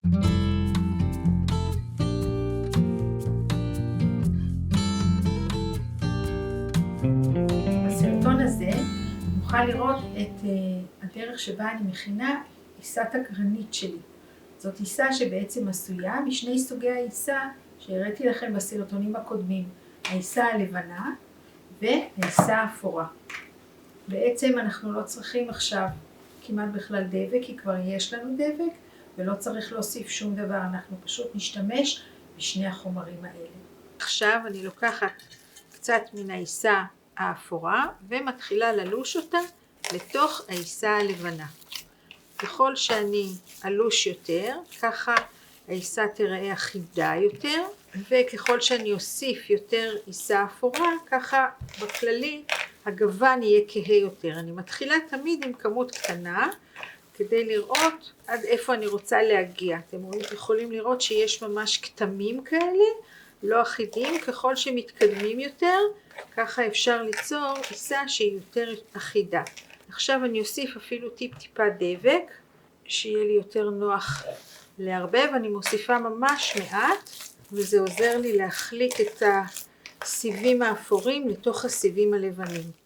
בסרטון הזה נוכל לראות את הדרך שבה אני מכינה עיסת הגרנית שלי. זאת עיסה שבעצם עשויה משני סוגי העיסה שהראיתי לכם בסרטונים הקודמים. העיסה הלבנה והעיסה האפורה. בעצם אנחנו לא צריכים עכשיו כמעט בכלל דבק, כי כבר יש לנו דבק, ולא צריך להוסיף שום דבר, אנחנו פשוט נשתמש בשני החומרים האלה. עכשיו אני לוקחת קצת מן העיסה האפורה ומתחילה ללוש אותה לתוך העיסה הלבנה. ככל שאני אלוש יותר, ככה העיסה תראה אחידה יותר, וככל שאני אוסיף יותר עיסה אפורה, ככה בכללי הגוון יהיה כהה יותר. אני מתחילה תמיד עם כמות קטנה, כדי לראות עד איפה אני רוצה להגיע. אתם יכולים לראות שיש ממש כתמים כאלה, לא אחידים. ככל שמתקדמים יותר, ככה אפשר ליצור עיסה שהיא יותר אחידה. עכשיו אני אוסיף אפילו טיפה דבק, שיהיה לי יותר נוח לערבב. אני מוסיפה ממש מעט, וזה עוזר לי להחליק את הסיבים האפורים לתוך הסיבים הלבנים.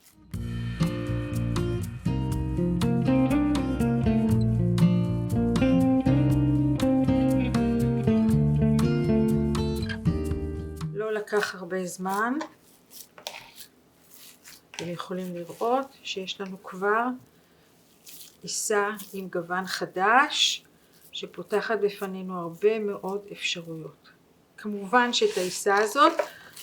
לא לקח הרבה זמן. אתם יכולים לראות שיש לנו כבר עיסה עם גוון חדש, שפותחת בפנינו הרבה מאוד אפשרויות. כמובן שאת העיסה הזאת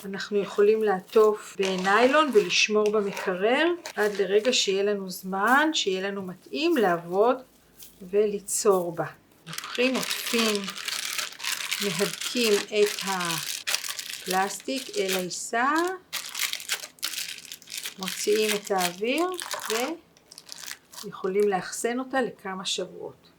אנחנו יכולים לעטוף בניילון ולשמור במקרר עד לרגע שיהיה לנו זמן, שיהיה לנו מתאים לעבוד וליצור בה. לוקחים, עוטפים, מהדקים את הפלסטיק אל העיסה, מוציאים את האוויר ויכולים לאחסן אותה לכמה שבועות.